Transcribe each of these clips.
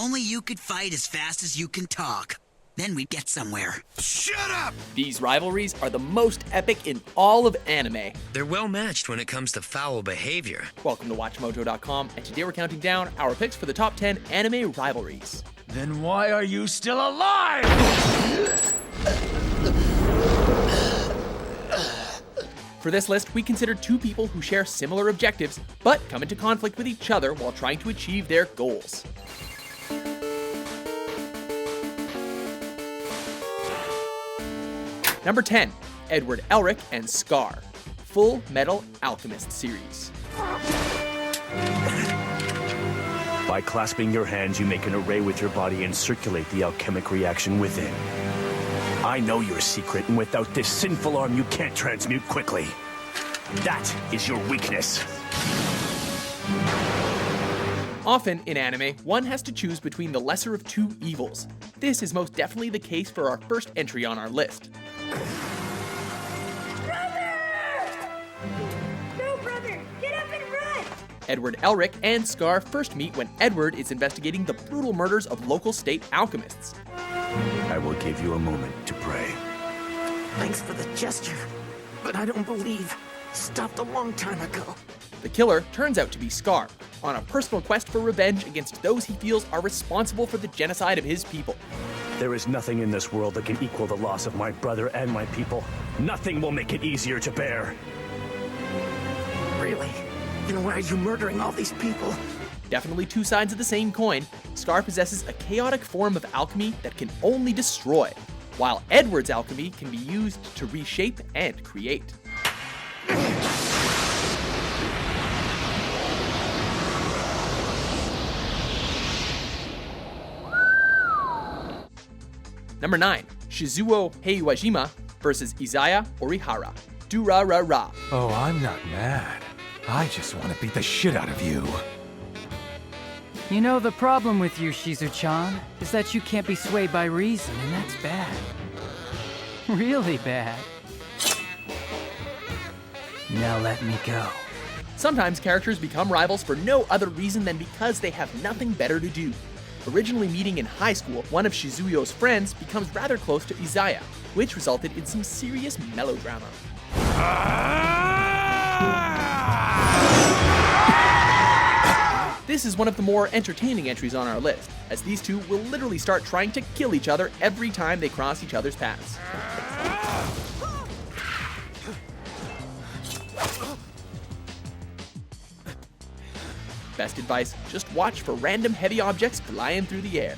only you could fight as fast as you can talk. Then we'd get somewhere. Shut up! These rivalries are the most epic in all of anime. They're well matched when it comes to foul behavior. Welcome to WatchMojo.com, and today we're counting down our picks for the top 10 anime rivalries. Then why are you still alive? For this list, we considered two people who share similar objectives, but come into conflict with each other while trying to achieve their goals. Number 10, Edward Elric and Scar, Full Metal Alchemist series. By clasping your hands, you make an array with your body and circulate the alchemic reaction within. I know your secret, and without this sinful arm, you can't transmute quickly. That is your weakness. Often in anime, one has to choose between the lesser of two evils. This is most definitely the case for our first entry on our list. Edward Elric and Scar first meet when Edward is investigating the brutal murders of local state alchemists. I will give you a moment to pray. Thanks for the gesture, but I don't believe. Stopped a long time ago. The killer turns out to be Scar, on a personal quest for revenge against those he feels are responsible for the genocide of his people. There is nothing in this world that can equal the loss of my brother and my people. Nothing will make it easier to bear. Really? Then why are you murdering all these people? Definitely two sides of the same coin. Scar possesses a chaotic form of alchemy that can only destroy, while Edward's alchemy can be used to reshape and create. Number 9, Shizuo Heiwajima versus Izaya Orihara, Durarara. Oh, I'm not mad. I just want to beat the shit out of you. You know, the problem with you, Shizu-chan, is that you can't be swayed by reason, and that's bad. Really bad. Now let me go. Sometimes characters become rivals for no other reason than because they have nothing better to do. Originally meeting in high school, one of Shizuo's friends becomes rather close to Izaya, which resulted in some serious melodrama. This is one of the more entertaining entries on our list, as these two will literally start trying to kill each other every time they cross each other's paths. Best advice, just watch for random heavy objects flying through the air.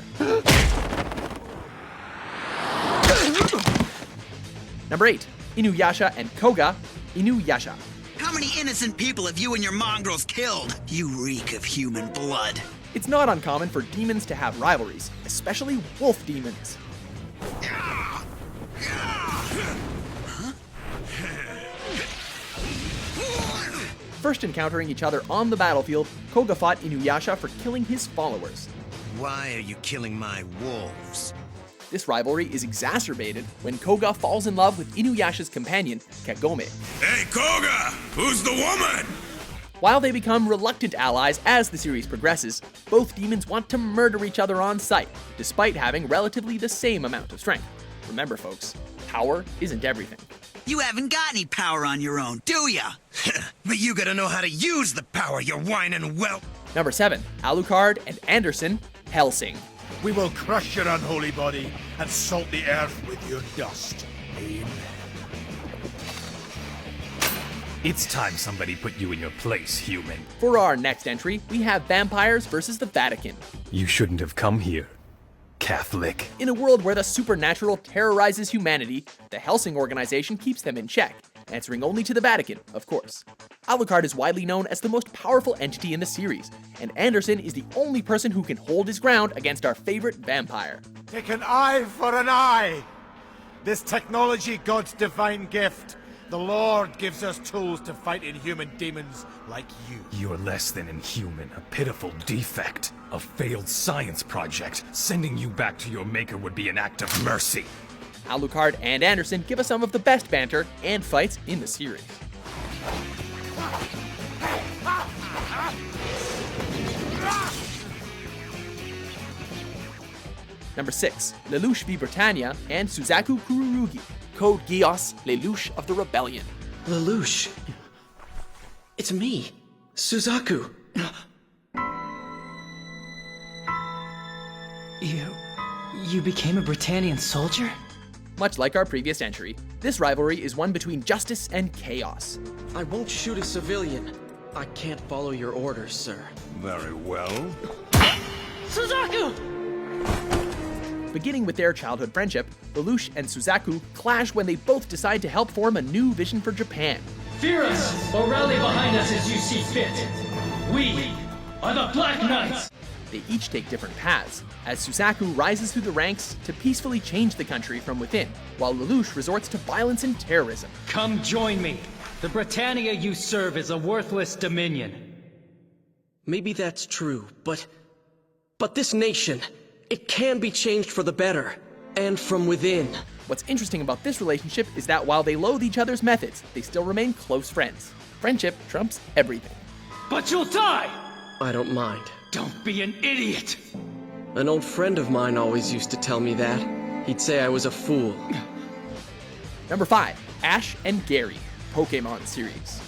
Number 8, Inuyasha and Koga, Inuyasha. How many innocent people have you and your mongrels killed? You reek of human blood. It's not uncommon for demons to have rivalries, especially wolf demons. First encountering each other on the battlefield, Koga fought Inuyasha for killing his followers. Why are you killing my wolves? This rivalry is exacerbated when Koga falls in love with Inuyasha's companion, Kagome. Hey, Koga! Who's the woman? While they become reluctant allies as the series progresses, both demons want to murder each other on sight, despite having relatively the same amount of strength. Remember, folks, power isn't everything. You haven't got any power on your own, do ya? But you gotta know how to use the power, you whining whelp! Number 7, Alucard and Anderson, Hellsing. We will crush your unholy body and salt the earth with your dust. Amen. It's time somebody put you in your place, human. For our next entry, we have vampires versus the Vatican. You shouldn't have come here, Catholic. In a world where the supernatural terrorizes humanity, the Hellsing organization keeps them in check, answering only to the Vatican, of course. Alucard is widely known as the most powerful entity in the series, and Anderson is the only person who can hold his ground against our favorite vampire. Take an eye for an eye! This technology, God's divine gift. The Lord gives us tools to fight inhuman demons like you. You're less than inhuman, a pitiful defect. A failed science project. Sending you back to your maker would be an act of mercy. Alucard and Anderson give us some of the best banter and fights in the series. Number 6, Lelouch v Britannia and Suzaku Kururugi, Code Geass, Lelouch of the Rebellion. Lelouch. It's me, Suzaku. You became a Britannian soldier? Much like our previous entry, this rivalry is one between justice and chaos. I won't shoot a civilian. I can't follow your orders, sir. Very well. Suzaku! Beginning with their childhood friendship, Lelouch and Suzaku clash when they both decide to help form a new vision for Japan. Fear us, or rally behind us as you see fit. We are the Black Knights! They each take different paths, as Suzaku rises through the ranks to peacefully change the country from within, while Lelouch resorts to violence and terrorism. Come join me. The Britannia you serve is a worthless dominion. Maybe that's true, but this nation, it can be changed for the better, and from within. What's interesting about this relationship is that while they loathe each other's methods, they still remain close friends. Friendship trumps everything. But you'll die! I don't mind. Don't be an idiot! An old friend of mine always used to tell me that. He'd say I was a fool. Number 5, Ash and Gary, Pokemon series.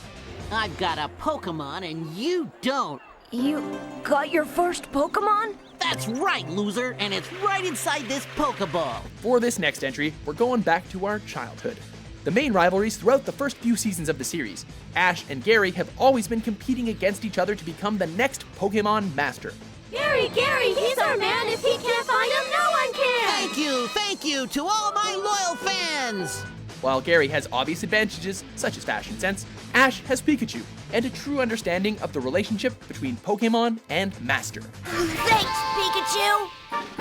I've got a Pokemon and you don't. You got your first Pokemon? That's right, loser, and it's right inside this Pokeball. For this next entry, we're going back to our childhood. The main rivalries throughout the first few seasons of the series, Ash and Gary have always been competing against each other to become the next Pokemon master. Gary, he's our man. If he can't find him, no one can. Thank you to all my loyal fans. While Gary has obvious advantages, such as fashion sense, Ash has Pikachu, and a true understanding of the relationship between Pokemon and Master. Thanks, Pikachu!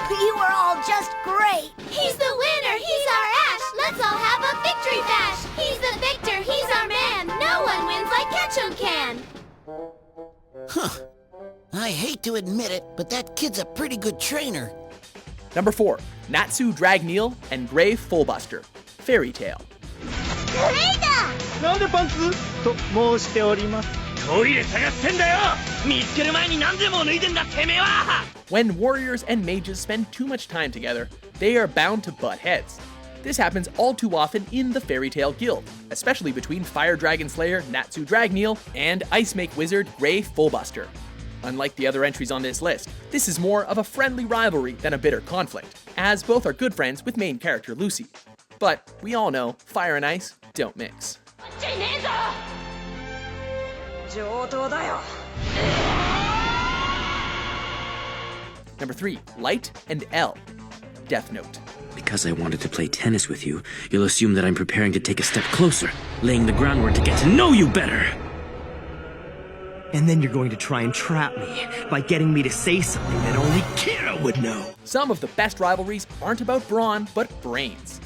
You were all just great! He's the winner! He's our Ash! Let's all have a victory bash! He's the victor! He's our man! No one wins like Ketchum can! Huh. I hate to admit it, but that kid's a pretty good trainer. Number 4, Natsu Dragneel and Gray Fullbuster, Fairy Tale. When warriors and mages spend too much time together, they are bound to butt heads. This happens all too often in the Fairy Tale Guild, especially between Fire Dragon Slayer Natsu Dragneel and Ice Make Wizard Gray Fullbuster. Unlike the other entries on this list, this is more of a friendly rivalry than a bitter conflict, as both are good friends with main character Lucy. But we all know fire and ice don't mix. Number 3, Light and L, Death Note. Because I wanted to play tennis with you, you'll assume that I'm preparing to take a step closer, laying the groundwork to get to know you better. And then you're going to try and trap me by getting me to say something that only Kira would know. Some of the best rivalries aren't about brawn, but brains.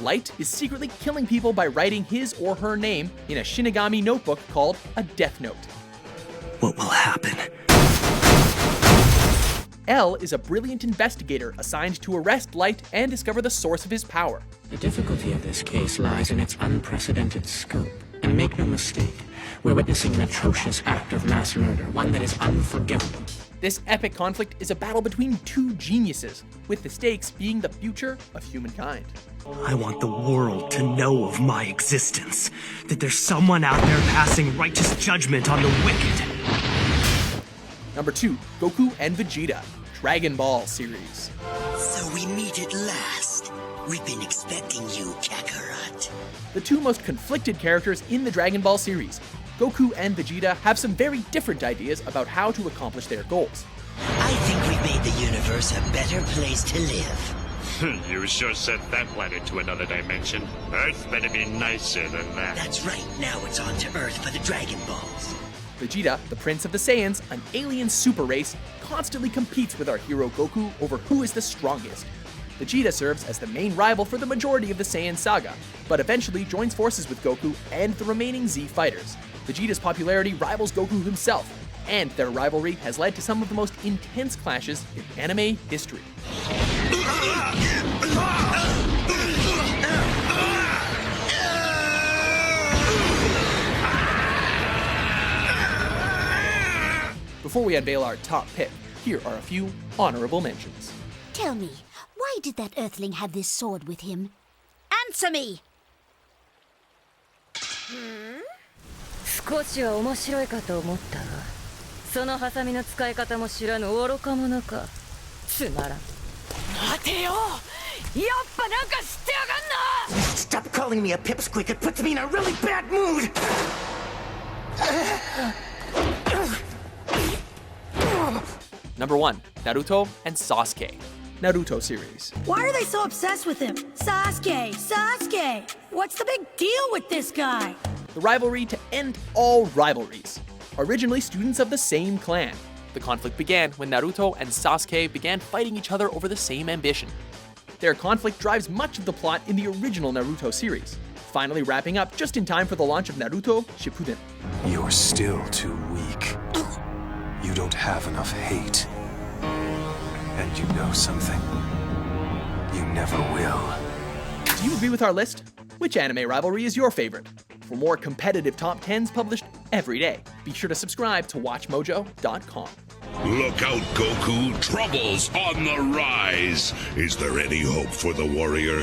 Light is secretly killing people by writing his or her name in a Shinigami notebook called a Death Note. What will happen? L is a brilliant investigator assigned to arrest Light and discover the source of his power. The difficulty of this case lies in its unprecedented scope. And make no mistake, we're witnessing an atrocious act of mass murder, one that is unforgivable. This epic conflict is a battle between two geniuses, with the stakes being the future of humankind. I want the world to know of my existence, that there's someone out there passing righteous judgment on the wicked. Number 2, Goku and Vegeta, Dragon Ball series. So we meet at last. We've been expecting you, Kakarot. The two most conflicted characters in the Dragon Ball series, Goku and Vegeta, have some very different ideas about how to accomplish their goals. I think we've made the universe a better place to live. You sure sent that planet to another dimension. Earth better be nicer than that. That's right. Now it's on to Earth for the Dragon Balls. Vegeta, the Prince of the Saiyans, an alien super race, constantly competes with our hero Goku over who is the strongest. Vegeta serves as the main rival for the majority of the Saiyan saga, but eventually joins forces with Goku and the remaining Z fighters. Vegeta's popularity rivals Goku himself, and their rivalry has led to some of the most intense clashes in anime history. Before we unveil our top pick, here are a few honorable mentions. Tell me, Why did that Earthling have this sword with him? Answer me! 少しは面白いかと思ったが、そのハサミの使い方も知らぬ愚か者か。つまらん。待てよ。やっぱなんか知ってやがんな。 Stop calling me a pipsqueak. It puts me in a really bad mood. Number 1, Naruto and Sasuke. Naruto series. Why are they so obsessed with him? Sasuke, Sasuke. What's the big deal with this guy? The rivalry to end all rivalries. Originally students of the same clan, the conflict began when Naruto and Sasuke began fighting each other over the same ambition. Their conflict drives much of the plot in the original Naruto series, finally wrapping up just in time for the launch of Naruto Shippuden. You're still too weak. You don't have enough hate. And you know something? You never will. Do you agree with our list? Which anime rivalry is your favorite? For more competitive top 10s published every day, be sure to subscribe to WatchMojo.com. Look out, Goku! Trouble's on the rise! Is there any hope for the warrior?